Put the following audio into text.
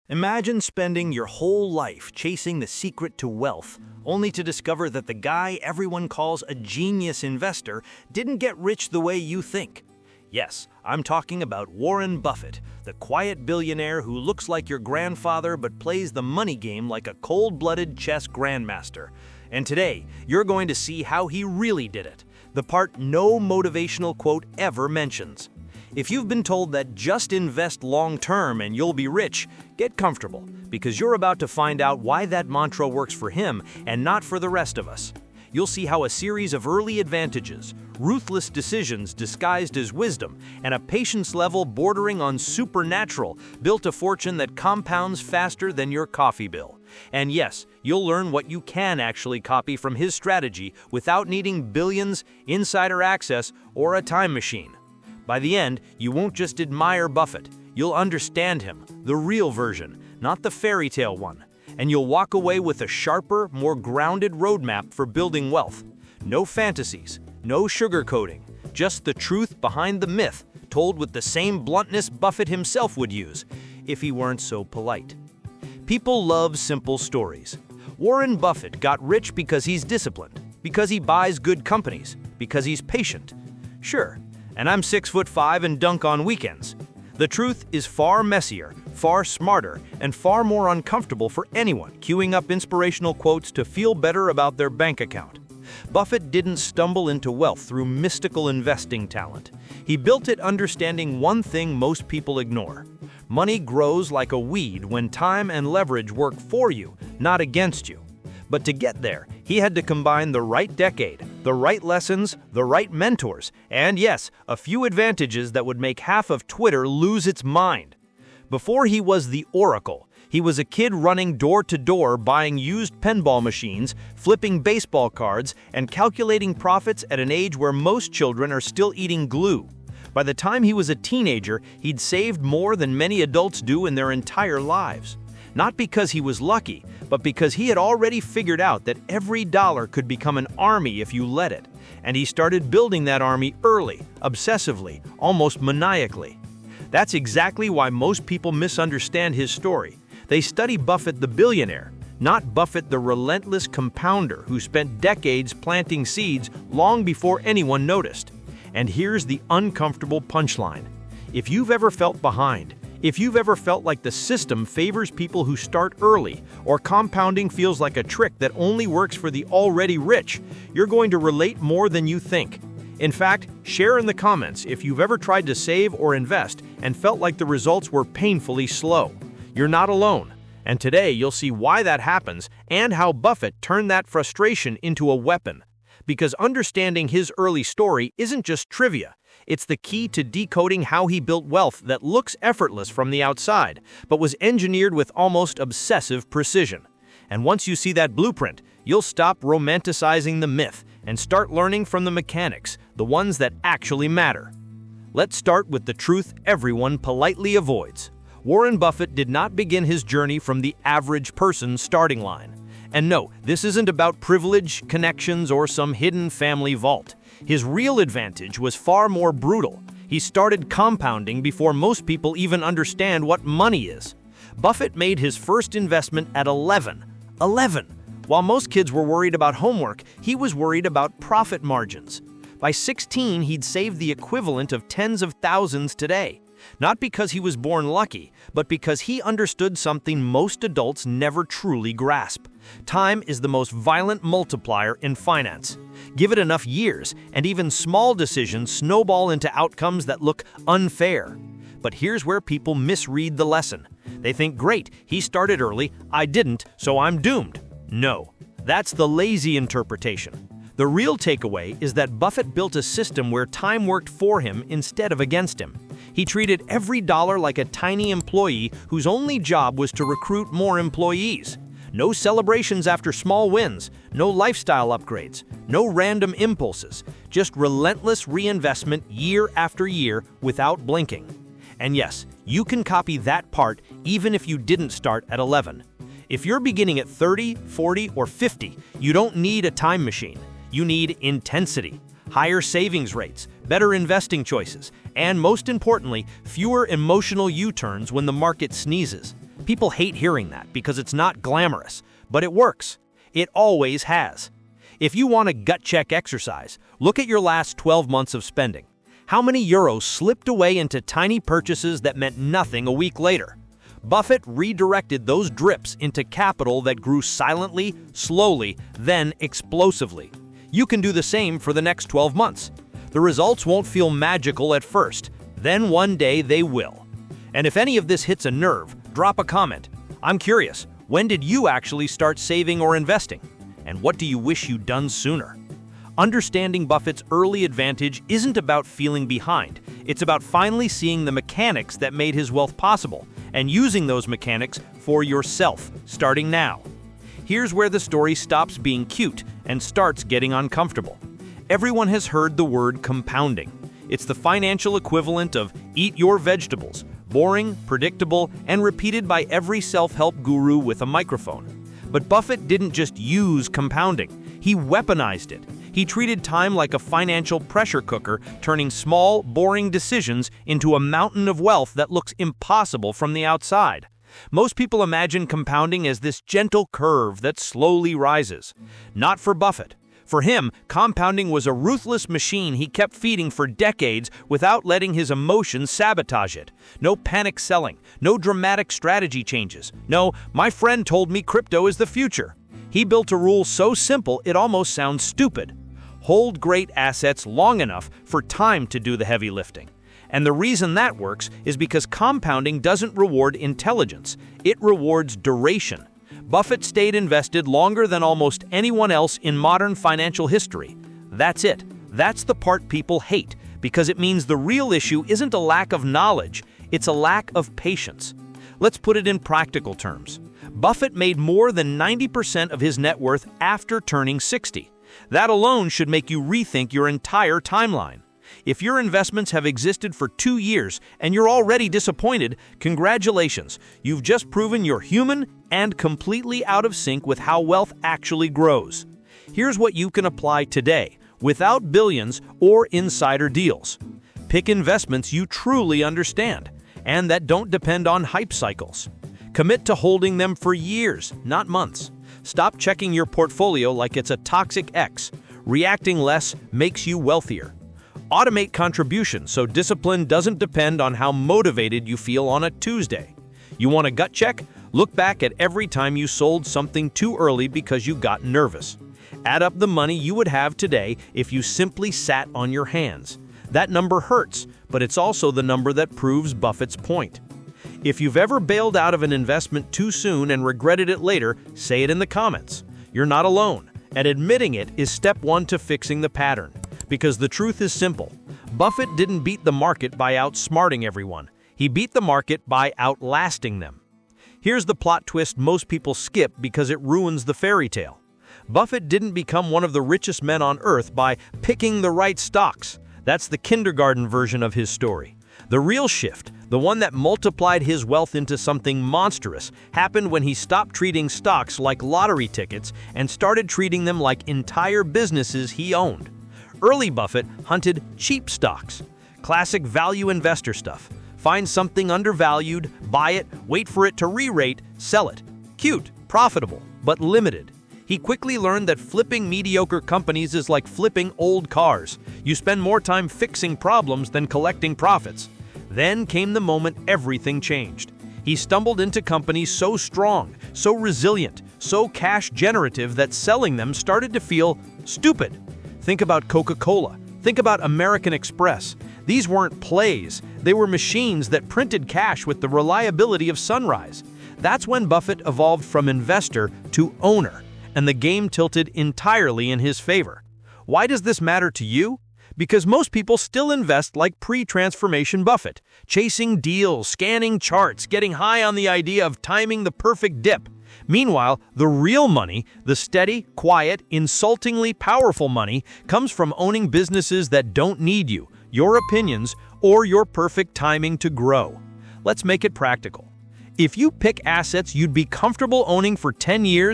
Imagine spending your whole life chasing the secret to wealth, only to discover that the guy everyone calls a genius investor didn't get rich the way you think. Yes, I'm talking about Warren Buffett, the quiet billionaire who looks like your grandfather but plays the money game like a cold-blooded chess grandmaster. And today, you're going to see how he really did it, the part no motivational quote ever mentions. If you've been told that just invest long-term and you'll be rich, get comfortable, because you're about to find out why that mantra works for him and not for the rest of us. You'll see how a series of early advantages, ruthless decisions disguised as wisdom, and a patience level bordering on supernatural built a fortune that compounds faster than your coffee bill. And yes, you'll learn what you can actually copy from his strategy without needing billions, insider access, or a time machine. By the end, you won't just admire Buffett, you'll understand him, the real version, not the fairy tale one. And you'll walk away with a sharper, more grounded roadmap for building wealth. No fantasies, no sugarcoating, just the truth behind the myth, told with the same bluntness Buffett himself would use, if he weren't so polite. People love simple stories. Warren Buffett got rich because he's disciplined, because he buys good companies, because he's patient. Sure. And I'm 6'5" and dunk on weekends. The truth is far messier, far smarter, and far more uncomfortable for anyone queuing up inspirational quotes to feel better about their bank account. Buffett didn't stumble into wealth through mystical investing talent. He built it understanding one thing most people ignore. Money grows like a weed when time and leverage work for you, not against you. But to get there, he had to combine the right decade, the right lessons, the right mentors, and yes, a few advantages that would make half of Twitter lose its mind. Before he was the Oracle, he was a kid running door to door buying used pinball machines, flipping baseball cards, and calculating profits at an age where most children are still eating glue. By the time he was a teenager, he'd saved more than many adults do in their entire lives. Not because he was lucky, but because he had already figured out that every dollar could become an army if you let it. And he started building that army early, obsessively, almost maniacally. That's exactly why most people misunderstand his story. They study Buffett the billionaire, not Buffett the relentless compounder who spent decades planting seeds long before anyone noticed. And here's the uncomfortable punchline. If you've ever felt behind, if you've ever felt like the system favors people who start early, or compounding feels like a trick that only works for the already rich, you're going to relate more than you think. In fact, share in the comments if you've ever tried to save or invest and felt like the results were painfully slow. You're not alone. And today you'll see why that happens and how Buffett turned that frustration into a weapon. Because understanding his early story isn't just trivia. It's the key to decoding how he built wealth that looks effortless from the outside, but was engineered with almost obsessive precision. And once you see that blueprint, you'll stop romanticizing the myth and start learning from the mechanics, the ones that actually matter. Let's start with the truth everyone politely avoids. Warren Buffett did not begin his journey from the average person's starting line. And no, this isn't about privilege, connections, or some hidden family vault. His real advantage was far more brutal. He started compounding before most people even understand what money is. Buffett made his first investment at 11. 11! While most kids were worried about homework, he was worried about profit margins. By 16, he'd saved the equivalent of tens of thousands today. Not because he was born lucky, but because he understood something most adults never truly grasp. Time is the most violent multiplier in finance. Give it enough years, and even small decisions snowball into outcomes that look unfair. But here's where people misread the lesson. They think, great, he started early, I didn't, so I'm doomed. No, that's the lazy interpretation. The real takeaway is that Buffett built a system where time worked for him instead of against him. He treated every dollar like a tiny employee whose only job was to recruit more employees. No celebrations after small wins, no lifestyle upgrades, no random impulses, just relentless reinvestment year after year without blinking. And yes, you can copy that part even if you didn't start at 11. If you're beginning at 30, 40, or 50, you don't need a time machine. You need intensity, higher savings rates, better investing choices, and most importantly, fewer emotional U-turns when the market sneezes. People hate hearing that because it's not glamorous, but it works. It always has. If you want a gut check exercise, look at your last 12 months of spending. How many euros slipped away into tiny purchases that meant nothing a week later? Buffett redirected those drips into capital that grew silently, slowly, then explosively. You can do the same for the next 12 months. The results won't feel magical at first, then one day they will. And if any of this hits a nerve, drop a comment. I'm curious, when did you actually start saving or investing? And what do you wish you'd done sooner? Understanding Buffett's early advantage isn't about feeling behind. It's about finally seeing the mechanics that made his wealth possible and using those mechanics for yourself, starting now. Here's where the story stops being cute and starts getting uncomfortable. Everyone has heard the word compounding. It's the financial equivalent of eat your vegetables, boring, predictable, and repeated by every self-help guru with a microphone. But Buffett didn't just use compounding, he weaponized it. He treated time like a financial pressure cooker, turning small, boring decisions into a mountain of wealth that looks impossible from the outside. Most people imagine compounding as this gentle curve that slowly rises. Not for Buffett. For him, compounding was a ruthless machine he kept feeding for decades without letting his emotions sabotage it. No panic selling, no dramatic strategy changes. No, my friend told me crypto is the future. He built a rule so simple it almost sounds stupid. Hold great assets long enough for time to do the heavy lifting. And the reason that works is because compounding doesn't reward intelligence, it rewards duration. Buffett stayed invested longer than almost anyone else in modern financial history. That's it. That's the part people hate, because it means the real issue isn't a lack of knowledge, it's a lack of patience. Let's put it in practical terms. Buffett made more than 90% of his net worth after turning 60. That alone should make you rethink your entire timeline. If your investments have existed for 2 years and you're already disappointed, congratulations. You've just proven you're human and completely out of sync with how wealth actually grows. Here's what you can apply today, without billions or insider deals. Pick investments you truly understand and that don't depend on hype cycles. Commit to holding them for years, not months. Stop checking your portfolio like it's a toxic ex. Reacting less makes you wealthier. Automate contributions so discipline doesn't depend on how motivated you feel on a Tuesday. You want a gut check? Look back at every time you sold something too early because you got nervous. Add up the money you would have today if you simply sat on your hands. That number hurts, but it's also the number that proves Buffett's point. If you've ever bailed out of an investment too soon and regretted it later, say it in the comments. You're not alone, and admitting it is step one to fixing the pattern. Because the truth is simple. Buffett didn't beat the market by outsmarting everyone. He beat the market by outlasting them. Here's the plot twist most people skip because it ruins the fairy tale. Buffett didn't become one of the richest men on earth by picking the right stocks. That's the kindergarten version of his story. The real shift, the one that multiplied his wealth into something monstrous, happened when he stopped treating stocks like lottery tickets and started treating them like entire businesses he owned. Early Buffett hunted cheap stocks, classic value investor stuff. Find something undervalued, buy it, wait for it to re-rate, sell it. Cute, profitable, but limited. He quickly learned that flipping mediocre companies is like flipping old cars. You spend more time fixing problems than collecting profits. Then came the moment everything changed. He stumbled into companies so strong, so resilient, so cash generative that selling them started to feel stupid. Think about Coca-Cola. Think about American Express. These weren't plays. They were machines that printed cash with the reliability of sunrise. That's when Buffett evolved from investor to owner, and the game tilted entirely in his favor. Why does this matter to you? Because most people still invest like pre-transformation Buffett, chasing deals, scanning charts, getting high on the idea of timing the perfect dip. Meanwhile, the real money, the steady, quiet, insultingly powerful money, comes from owning businesses that don't need you, your opinions, or your perfect timing to grow. Let's make it practical. If you pick assets you'd be comfortable owning for 10 years,